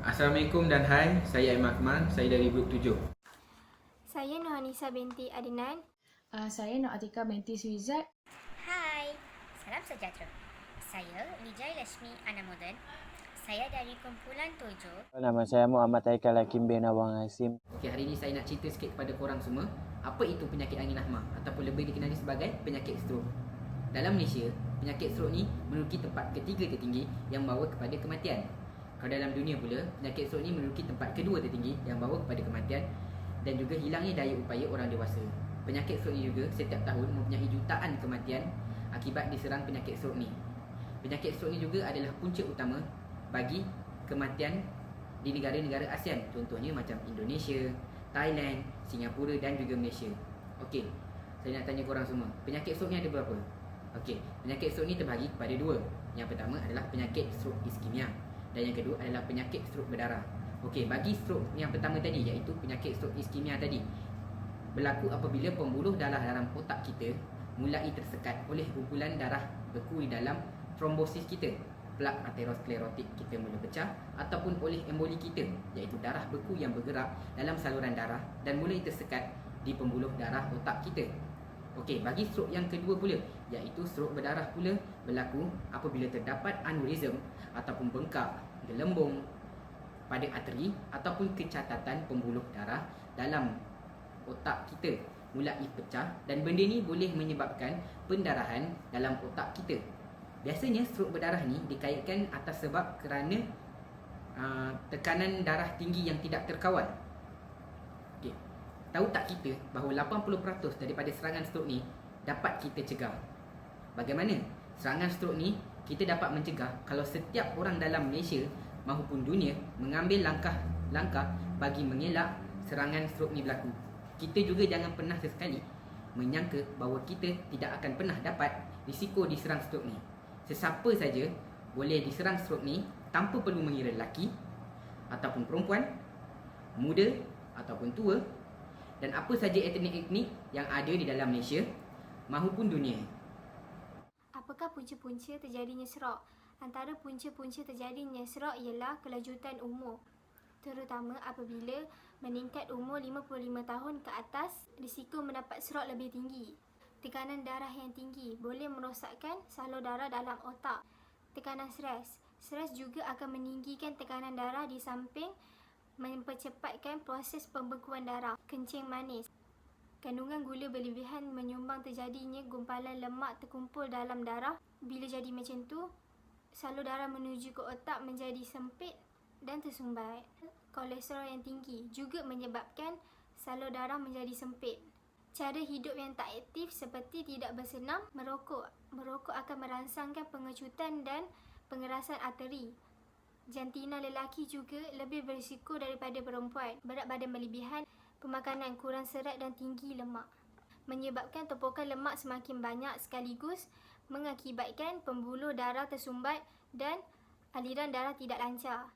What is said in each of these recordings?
Assalamualaikum dan hai, saya Aiman Akmal, saya dari grup 7. Saya Nurhanisa binti Adnan. Saya Nur Atika binti Suizat. Hai, salam sejahtera. Saya Nijai Lashmi Anamodan. Saya dari kumpulan 7. Nama saya Muhammad Haikal Hakim bin Awang Hasim. Okey, hari ini saya nak cerita sikit kepada korang semua apa itu penyakit angin ahmar ataupun lebih dikenali sebagai penyakit stroke. Dalam Malaysia, penyakit stroke ni menduduki tempat ketiga tertinggi yang membawa kepada kematian. Kalau dalam dunia pula, penyakit stroke ni menduduki tempat kedua tertinggi yang membawa kepada kematian dan juga hilangnya daya upaya orang dewasa. Penyakit stroke ni juga setiap tahun mempunyai jutaan kematian akibat diserang penyakit stroke ni. Penyakit stroke ni juga adalah punca utama bagi kematian di negara-negara ASEAN, contohnya macam Indonesia, Thailand, Singapura dan juga Malaysia. Okey, saya nak tanya korang semua, penyakit stroke ni ada berapa? Okey, penyakit stroke ni terbahagi kepada dua. Yang pertama adalah penyakit stroke iskemia dan yang kedua adalah penyakit stroke berdarah. Okey, bagi stroke yang pertama tadi, iaitu penyakit stroke iskemia tadi, berlaku apabila pembuluh darah dalam otak kita mulai tersekat oleh kumpulan darah beku di dalam trombosis kita, plak aterosklerotik kita mula pecah, ataupun oleh emboli kita, iaitu darah beku yang bergerak dalam saluran darah dan mulai tersekat di pembuluh darah otak kita. Okey, bagi stroke yang kedua pula, iaitu stroke berdarah pula, berlaku apabila terdapat aneurism ataupun bengkak, gelembung pada arteri ataupun kecacatan pembuluh darah dalam otak kita mulai pecah, dan benda ni boleh menyebabkan pendarahan dalam otak kita. Biasanya stroke berdarah ni dikaitkan atas sebab kerana tekanan darah tinggi yang tidak terkawal. Okay. Tahu tak kita bahawa 80% daripada serangan stroke ni dapat kita cegah? Bagaimana? Serangan stroke ni kita dapat mencegah kalau setiap orang dalam Malaysia maupun dunia mengambil langkah-langkah bagi mengelak serangan stroke ni berlaku. Kita juga jangan pernah sesekali menyangka bahawa kita tidak akan pernah dapat risiko diserang stroke ni. Sesiapa saja boleh diserang stroke ni tanpa perlu mengira lelaki ataupun perempuan, muda ataupun tua, dan apa saja etnik-etnik yang ada di dalam Malaysia maupun dunia. Apakah punca-punca terjadinya stroke? Antara punca-punca terjadinya stroke ialah kelanjutan umur. Terutama apabila meningkat umur 55 tahun ke atas, risiko mendapat stroke lebih tinggi. Tekanan darah yang tinggi boleh merosakkan salur darah dalam otak. Tekanan stres. Stres juga akan meninggikan tekanan darah di samping mempercepatkan proses pembekuan darah. Kencing manis. Kandungan gula berlebihan menyumbang terjadinya gumpalan lemak terkumpul dalam darah. Bila jadi macam tu, salur darah menuju ke otak menjadi sempit dan tersumbat. Kolesterol yang tinggi juga menyebabkan salur darah menjadi sempit. Cara hidup yang tak aktif seperti tidak bersenam, merokok. Merokok akan merangsangkan pengecutan dan pengerasan arteri. Jantina lelaki juga lebih berisiko daripada perempuan. Berat badan berlebihan, pemakanan kurang serat dan tinggi lemak menyebabkan tumpukan lemak semakin banyak sekaligus mengakibatkan pembuluh darah tersumbat dan aliran darah tidak lancar.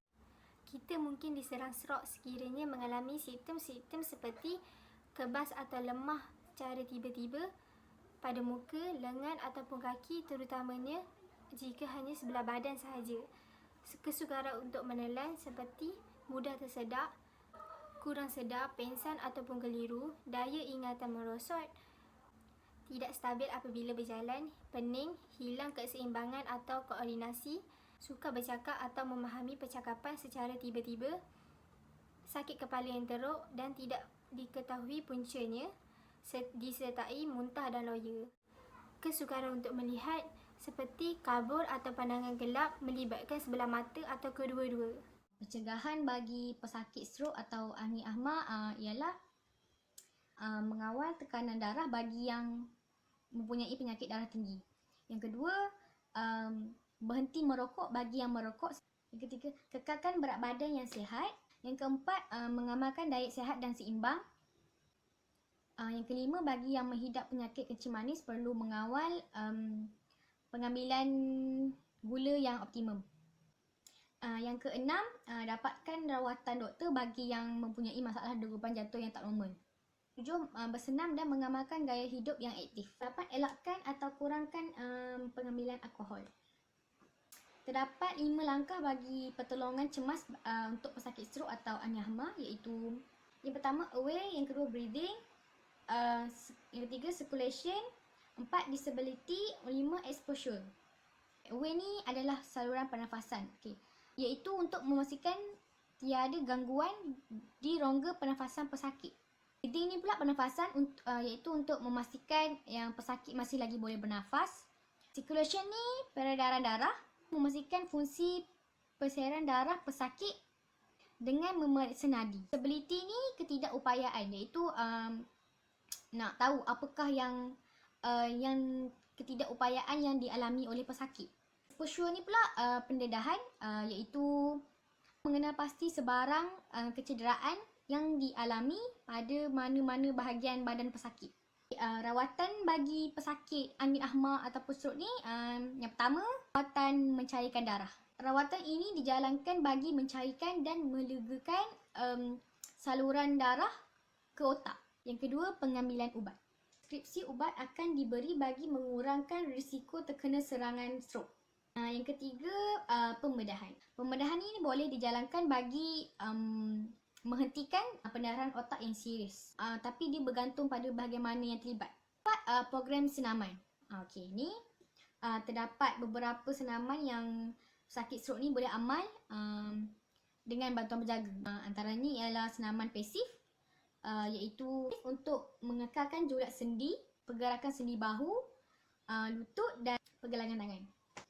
Kita mungkin diserang stroke sekiranya mengalami simptom-simptom seperti kebas atau lemah secara tiba-tiba pada muka, lengan ataupun kaki, terutamanya jika hanya sebelah badan sahaja. Kesukaran untuk menelan seperti mudah tersedak, kurang sedar, pengsan ataupun keliru, daya ingatan merosot, tidak stabil apabila berjalan, pening, hilang keseimbangan atau koordinasi, sukar bercakap atau memahami percakapan secara tiba-tiba, sakit kepala yang teruk dan tidak diketahui puncanya, disertai muntah dan loya. Kesukaran untuk melihat seperti kabur atau pandangan gelap melibatkan sebelah mata atau kedua-dua. Pencegahan bagi pesakit stroke atau angin ahmar ialah mengawal tekanan darah bagi yang mempunyai penyakit darah tinggi. Yang kedua, berhenti merokok bagi yang merokok. Yang ketiga, kekalkan berat badan yang sihat. Yang keempat, mengamalkan diet sihat dan seimbang. Yang kelima, bagi yang menghidap penyakit kencing manis perlu mengawal pengambilan gula yang optimum. Yang keenam, dapatkan rawatan doktor bagi yang mempunyai masalah degupan jantung yang tak normal. 7. Bersenam dan mengamalkan gaya hidup yang aktif. 8. Elakkan atau kurangkan pengambilan alkohol. Terdapat 5 langkah bagi pertolongan cemas untuk pesakit strok atau angiasma, iaitu yang pertama aware, yang kedua breathing, yang ketiga circulation, 4 disability, 5 exposure. Aware ni adalah saluran pernafasan, iaitu untuk memastikan tiada gangguan di rongga pernafasan pesakit. Breathing ni pula pernafasan iaitu untuk memastikan yang pesakit masih lagi boleh bernafas. Circulation ni peredaran darah, memastikan fungsi persairan darah pesakit dengan memeriksa nadi. Disability ni ketidakupayaan, iaitu nak tahu apakah yang ketidakupayaan yang dialami oleh pesakit. Exposure ni pula pendedahan, iaitu mengenal pasti sebarang kecederaan yang dialami pada mana-mana bahagian badan pesakit. Rawatan bagi pesakit angiasma ataupun strok ni, yang pertama, rawatan mencairkan darah. Rawatan ini dijalankan bagi mencairkan dan melegakan saluran darah ke otak. Yang kedua, pengambilan ubat. Preskripsi ubat akan diberi bagi mengurangkan risiko terkena serangan strok. Yang ketiga, pembedahan. Pembedahan ini boleh dijalankan bagi menghentikan pendarahan otak yang serius. Tapi dia bergantung pada bahagian mana yang terlibat. Program senaman. Ni terdapat beberapa senaman yang sakit strok ni boleh amal dengan bantuan penjaga. Antaranya ialah senaman pasif, iaitu untuk mengekalkan julat sendi, pergerakan sendi bahu, lutut dan pergelangan tangan.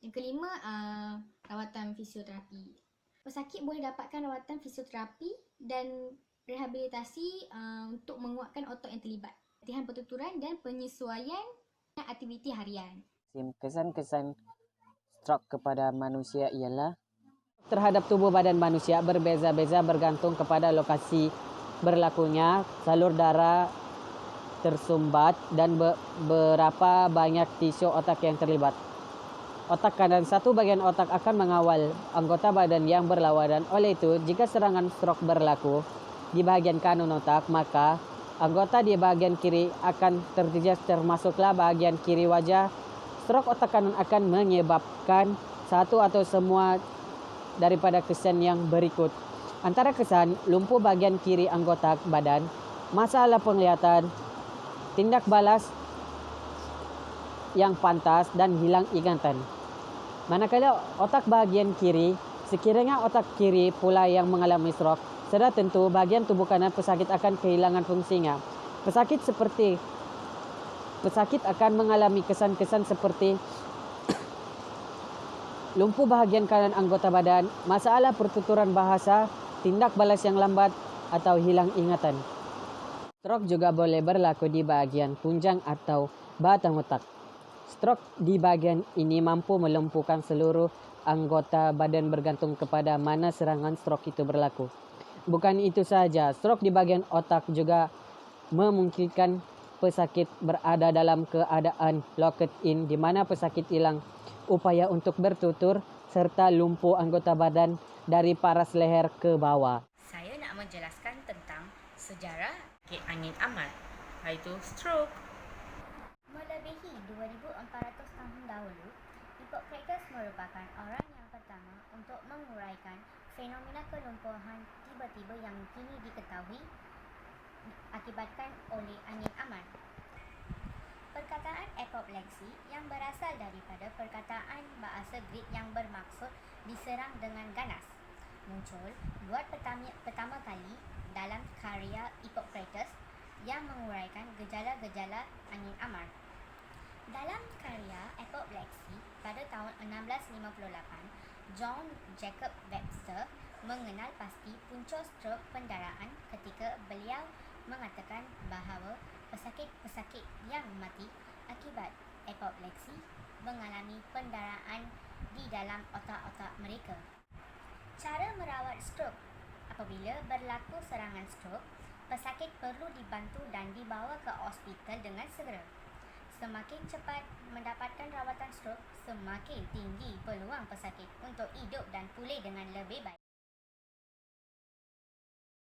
Yang kelima, rawatan fisioterapi. Pesakit boleh dapatkan rawatan fisioterapi dan rehabilitasi untuk menguatkan otot yang terlibat, latihan pertuturan dan penyesuaian aktiviti harian. Kesan-kesan stroke kepada manusia ialah terhadap tubuh badan manusia berbeza-beza bergantung kepada lokasi berlakunya salur darah tersumbat dan berapa banyak tisu otak yang terlibat. Otak kanan, satu bagian otak akan mengawal anggota badan yang berlawanan. Oleh itu, jika serangan stroke berlaku di bagian kanan otak, maka anggota di bagian kiri akan terjejas, termasuklah bagian kiri wajah. Stroke otak kanan akan menyebabkan satu atau semua daripada kesan yang berikut. Antara kesan, lumpuh bagian kiri anggota badan, masalah penglihatan, tindak balas yang pantas dan hilang ingatan. Manakala otak bahagian kiri, sekiranya otak kiri pula yang mengalami stroke, sudah tentu bahagian tubuh kanan pesakit akan kehilangan fungsinya. Pesakit akan mengalami kesan-kesan seperti lumpuh bahagian kanan anggota badan, masalah pertuturan bahasa, tindak balas yang lambat atau hilang ingatan. Stroke juga boleh berlaku di bahagian tunjang atau batang otak. Stroke di bahagian ini mampu melumpuhkan seluruh anggota badan bergantung kepada mana serangan stroke itu berlaku. Bukan itu sahaja, stroke di bahagian otak juga memungkinkan pesakit berada dalam keadaan locked in, di mana pesakit hilang upaya untuk bertutur serta lumpuh anggota badan dari paras leher ke bawah. Saya nak menjelaskan tentang sejarah sakit angin amat, iaitu stroke. Melebihi 2,400 tahun dahulu, Hippocrates merupakan orang yang pertama untuk menguraikan fenomena kelumpuhan tiba-tiba yang kini diketahui akibatkan oleh angin aman. Perkataan apoplexy yang berasal daripada perkataan bahasa Greek yang bermaksud diserang dengan ganas muncul buat pertama kali dalam karya Hippocrates yang menguraikan gejala-gejala angin amar. Dalam karya Apoplexy pada tahun 1658, John Jacob Webster mengenal pasti punca strok pendaraan ketika beliau mengatakan bahawa pesakit-pesakit yang mati akibat apoplexy mengalami pendaraan di dalam otak-otak mereka. Cara merawat strok. Apabila berlaku serangan strok, pesakit perlu dibantu dan dibawa ke hospital dengan segera. Semakin cepat mendapatkan rawatan strok, semakin tinggi peluang pesakit untuk hidup dan pulih dengan lebih baik.